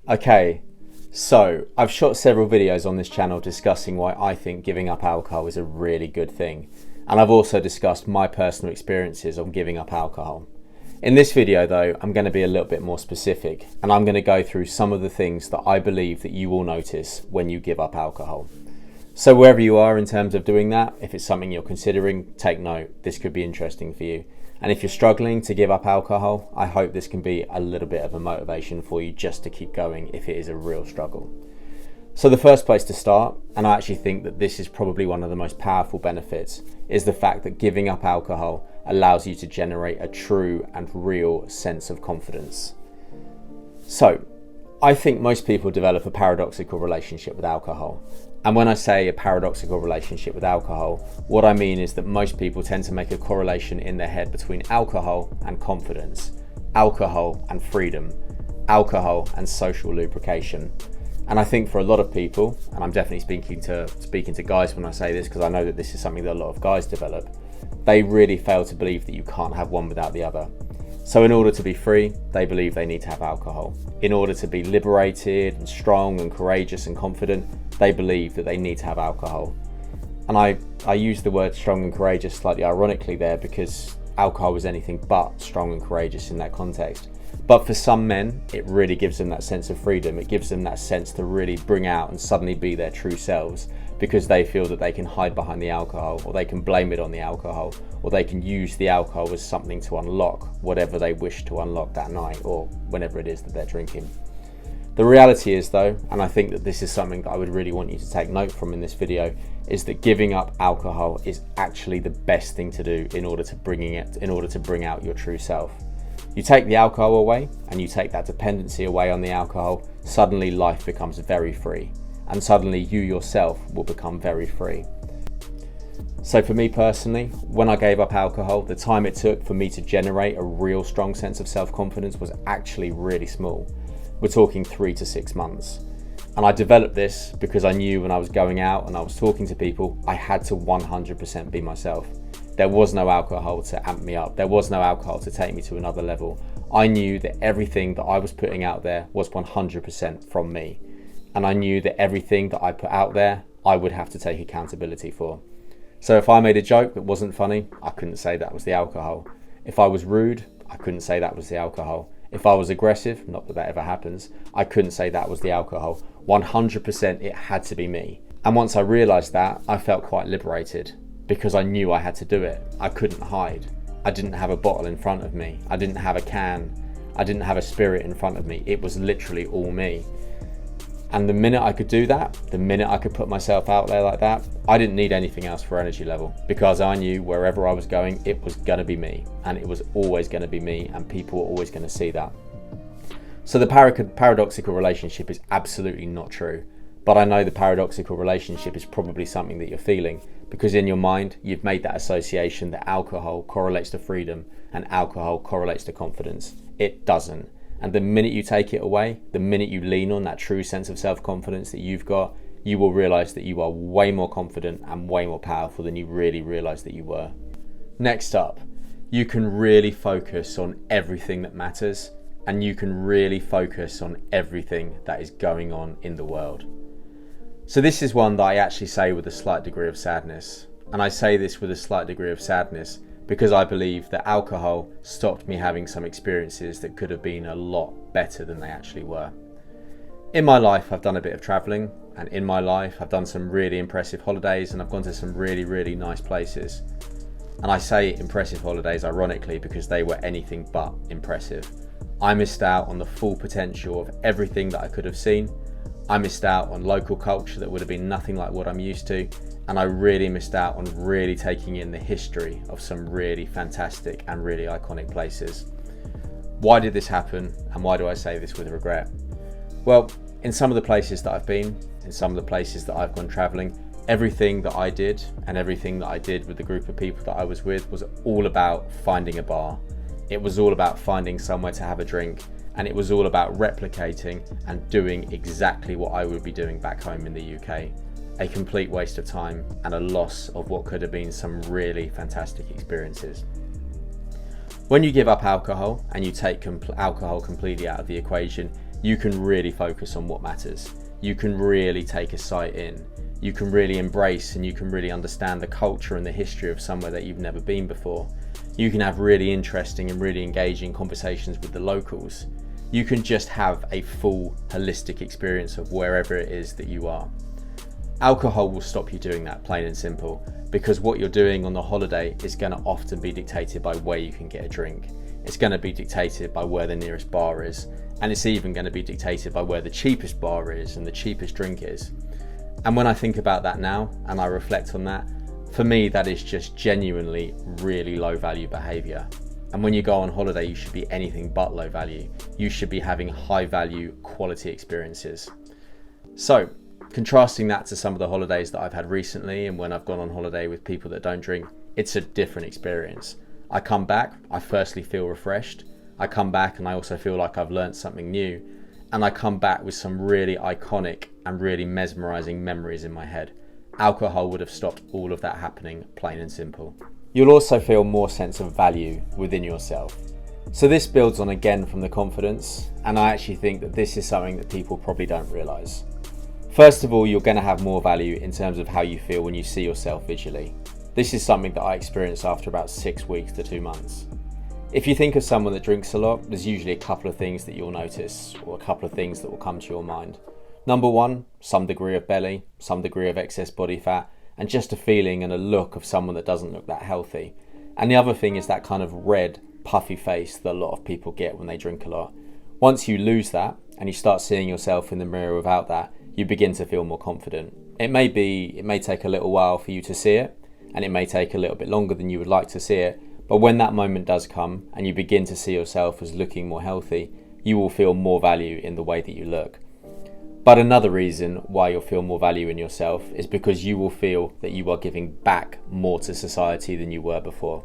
Okay, so I've shot several videos on this channel discussing why I think giving up alcohol is a really good thing. And I've also discussed my personal experiences on giving up alcohol. In this video though, I'm going to be a little bit more specific and I'm going to go through some of the things that I believe that you will notice when you give up alcohol. So wherever you are in terms of doing that, if it's something you're considering, take note. This could be interesting for you. And if you're struggling to give up alcohol, I hope this can be a little bit of a motivation for you just to keep going if it is a real struggle. So the first place to start, and I actually think that this is probably one of the most powerful benefits, is the fact that giving up alcohol allows you to generate a true and real sense of confidence. So, I think most people develop a paradoxical relationship with alcohol. And when I say a paradoxical relationship with alcohol, what I mean is that most people tend to make a correlation in their head between alcohol and confidence, alcohol and freedom, alcohol and social lubrication. And I think for a lot of people, and I'm definitely speaking to guys when I say this because I know that this is something that a lot of guys develop, they really fail to believe that you can't have one without the other. So in order to be free, they believe they need to have alcohol. In order to be liberated and strong and courageous and confident, they believe that they need to have alcohol. And I use the word strong and courageous slightly ironically there because alcohol is anything but strong and courageous in that context. But for some men, it really gives them that sense of freedom. It gives them that sense to really bring out and suddenly be their true selves because they feel that they can hide behind the alcohol, or they can blame it on the alcohol, or they can use the alcohol as something to unlock whatever they wish to unlock that night or whenever it is that they're drinking. The reality is though, and I think that this is something that I would really want you to take note from in this video, is that giving up alcohol is actually the best thing to do in order to bring out your true self. You take the alcohol away and you take that dependency away on the alcohol, suddenly life becomes very free. And suddenly you yourself will become very free. So for me personally, when I gave up alcohol, the time it took for me to generate a real strong sense of self-confidence was actually really small. We're talking 3 to 6 months. And I developed this because I knew when I was going out and I was talking to people, I had to 100% be myself. There was no alcohol to amp me up. There was no alcohol to take me to another level. I knew that everything that I was putting out there was 100% from me. And I knew that everything that I put out there, I would have to take accountability for. So if I made a joke that wasn't funny, I couldn't say that was the alcohol. If I was rude, I couldn't say that was the alcohol. If I was aggressive, not that that ever happens, I couldn't say that was the alcohol. 100% it had to be me. And once I realized that, I felt quite liberated because I knew I had to do it. I couldn't hide. I didn't have a bottle in front of me. I didn't have a can. I didn't have a spirit in front of me. It was literally all me. And the minute I could do that, the minute I could put myself out there like that, I didn't need anything else for energy level because I knew wherever I was going, it was gonna be me and it was always gonna be me and people were always gonna see that. So the paradoxical relationship is absolutely not true, but I know the paradoxical relationship is probably something that you're feeling because in your mind, you've made that association that alcohol correlates to freedom and alcohol correlates to confidence. It doesn't. And the minute you take it away, the minute you lean on that true sense of self-confidence that you've got, you will realize that you are way more confident and way more powerful than you really realized that you were. Next up, you can really focus on everything that matters and you can really focus on everything that is going on in the world. So this is one that I actually say with a slight degree of sadness. And I say this with a slight degree of sadness because I believe that alcohol stopped me having some experiences that could have been a lot better than they actually were. In my life, I've done a bit of traveling, and in my life, I've done some really impressive holidays, and I've gone to some really, really nice places. And I say impressive holidays ironically because they were anything but impressive. I missed out on the full potential of everything that I could have seen. I missed out on local culture that would have been nothing like what I'm used to. And I really missed out on really taking in the history of some really fantastic and really iconic places. Why did this happen and why do I say this with regret? Well, in some of the places that I've been, in some of the places that I've gone traveling, everything that I did and everything that I did with the group of people that I was with was all about finding a bar. It was all about finding somewhere to have a drink, and it was all about replicating and doing exactly what I would be doing back home in the UK. A complete waste of time and a loss of what could have been some really fantastic experiences. When you give up alcohol and you take alcohol completely out of the equation, you can really focus on what matters. You can really take a sight in. You can really embrace and you can really understand the culture and the history of somewhere that you've never been before. You can have really interesting and really engaging conversations with the locals. You can just have a full holistic experience of wherever it is that you are. Alcohol will stop you doing that, plain and simple, because what you're doing on the holiday is going to often be dictated by where you can get a drink. It's going to be dictated by where the nearest bar is, and it's even going to be dictated by where the cheapest bar is and the cheapest drink is. And when I think about that now and I reflect on that, for me that is just genuinely really low value behaviour. And when you go on holiday, you should be anything but low value. You should be having high value quality experiences. So contrasting that to some of the holidays that I've had recently and when I've gone on holiday with people that don't drink, it's a different experience. I come back, I firstly feel refreshed. I come back and I also feel like I've learned something new. And I come back with some really iconic and really mesmerizing memories in my head. Alcohol would have stopped all of that happening, plain and simple. You'll also feel more sense of value within yourself. So this builds on again from the confidence, and I actually think that this is something that people probably don't realize. First of all, you're going to have more value in terms of how you feel when you see yourself visually. This is something that I experienced after about 6 weeks to 2 months. If you think of someone that drinks a lot, there's usually a couple of things that you'll notice, or a couple of things that will come to your mind. Number one, some degree of belly, some degree of excess body fat, and just a feeling and a look of someone that doesn't look that healthy. And the other thing is that kind of red, puffy face that a lot of people get when they drink a lot. Once you lose that and you start seeing yourself in the mirror without that, you begin to feel more confident. It may take a little while for you to see it, and it may take a little bit longer than you would like to see it, but when that moment does come and you begin to see yourself as looking more healthy, you will feel more value in the way that you look. But another reason why you'll feel more value in yourself is because you will feel that you are giving back more to society than you were before.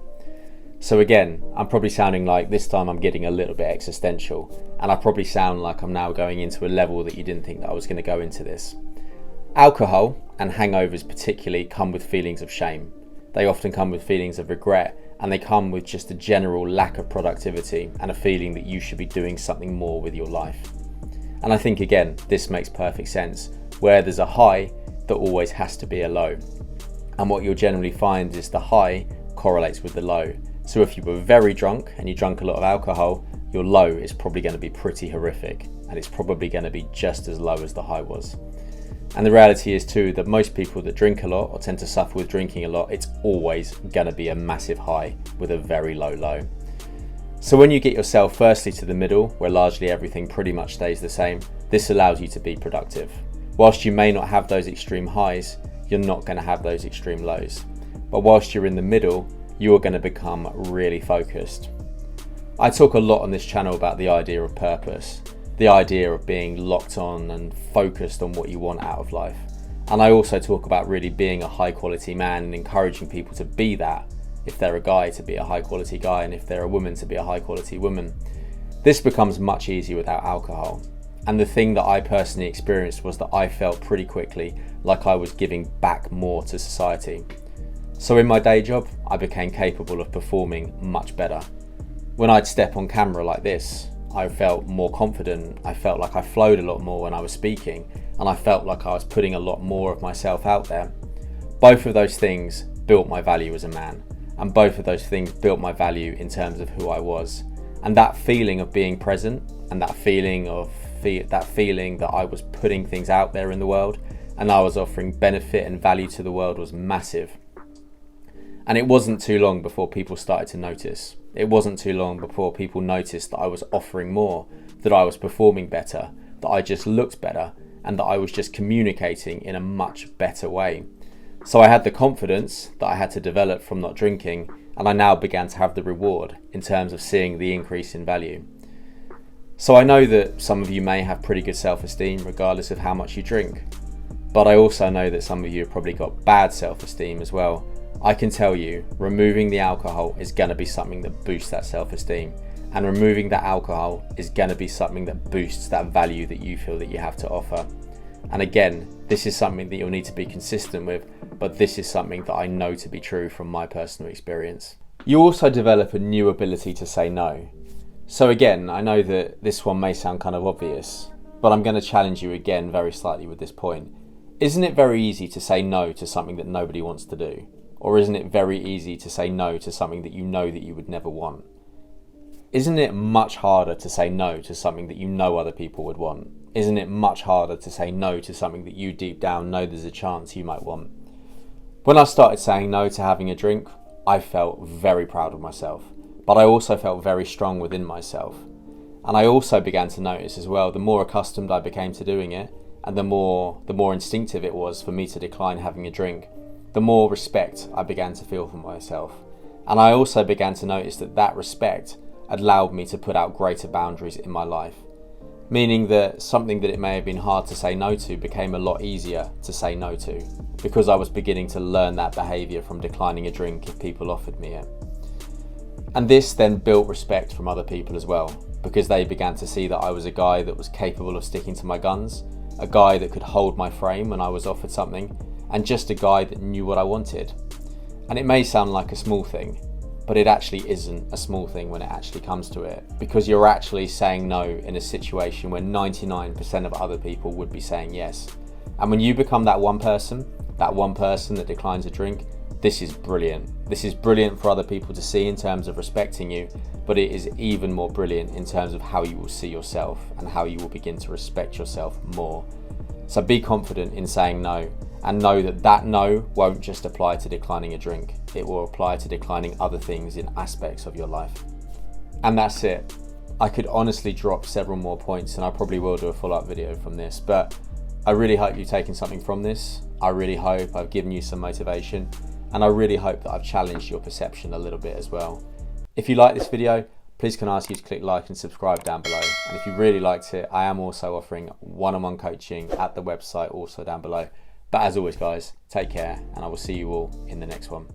So again, I'm probably sounding like this time I'm getting a little bit existential, and I probably sound like I'm now going into a level that you didn't think that I was going to go into this. Alcohol, and hangovers particularly, come with feelings of shame. They often come with feelings of regret, and they come with just a general lack of productivity and a feeling that you should be doing something more with your life. And I think again, this makes perfect sense. Where there's a high, there always has to be a low. And what you'll generally find is the high correlates with the low. So if you were very drunk and you drank a lot of alcohol, your low is probably going to be pretty horrific, and it's probably going to be just as low as the high was. And the reality is too that most people that drink a lot or tend to suffer with drinking a lot, it's always going to be a massive high with a very low low. So when you get yourself firstly to the middle, where largely everything pretty much stays the same, this allows you to be productive. Whilst you may not have those extreme highs, you're not going to have those extreme lows. But whilst you're in the middle, you are going to become really focused. I talk a lot on this channel about the idea of purpose, the idea of being locked on and focused on what you want out of life. And I also talk about really being a high quality man and encouraging people to be that. If they're a guy, to be a high quality guy, and if they're a woman, to be a high quality woman. This becomes much easier without alcohol. And the thing that I personally experienced was that I felt pretty quickly like I was giving back more to society. So in my day job, I became capable of performing much better. When I'd step on camera like this, I felt more confident. I felt like I flowed a lot more when I was speaking, and I felt like I was putting a lot more of myself out there. Both of those things built my value as a man, and both of those things built my value in terms of who I was. And that feeling of being present, and that feeling that I was putting things out there in the world, and I was offering benefit and value to the world, was massive. And it wasn't too long before people started to notice. It wasn't too long before people noticed that I was offering more, that I was performing better, that I just looked better, and that I was just communicating in a much better way. So I had the confidence that I had to develop from not drinking, and I now began to have the reward in terms of seeing the increase in value. So I know that some of you may have pretty good self-esteem regardless of how much you drink, but I also know that some of you have probably got bad self-esteem as well. I can tell you, removing the alcohol is going to be something that boosts that self-esteem, and removing that alcohol is going to be something that boosts that value that you feel that you have to offer. And again, this is something that you'll need to be consistent with, but this is something that I know to be true from my personal experience. You also develop a new ability to say no. So again, I know that this one may sound kind of obvious, but I'm going to challenge you again very slightly with this point. Isn't it very easy to say no to something that nobody wants to do? Or isn't it very easy to say no to something that you know that you would never want? Isn't it much harder to say no to something that you know other people would want? Isn't it much harder to say no to something that you deep down know there's a chance you might want? When I started saying no to having a drink, I felt very proud of myself, but I also felt very strong within myself. And I also began to notice as well, the more accustomed I became to doing it, and the more instinctive it was for me to decline having a drink, the more respect I began to feel for myself. And I also began to notice that respect allowed me to put out greater boundaries in my life, meaning that something that it may have been hard to say no to became a lot easier to say no to, because I was beginning to learn that behaviour from declining a drink if people offered me it. And this then built respect from other people as well, because they began to see that I was a guy that was capable of sticking to my guns, a guy that could hold my frame when I was offered something, and just a guy that knew what I wanted. And it may sound like a small thing, but it actually isn't a small thing when it actually comes to it, because you're actually saying no in a situation where 99% of other people would be saying yes. And when you become that one person that declines a drink, this is brilliant. This is brilliant for other people to see in terms of respecting you, but it is even more brilliant in terms of how you will see yourself and how you will begin to respect yourself more. So be confident in saying no, and know that no won't just apply to declining a drink. It will apply to declining other things in aspects of your life. And that's it. I could honestly drop several more points, and I probably will do a follow-up video from this, but I really hope you've taken something from this. I really hope I've given you some motivation, and I really hope that I've challenged your perception a little bit as well. If you like this video, please can I ask you to click like and subscribe down below. And if you really liked it, I am also offering one-on-one coaching at the website also down below. But as always guys, take care, and I will see you all in the next one.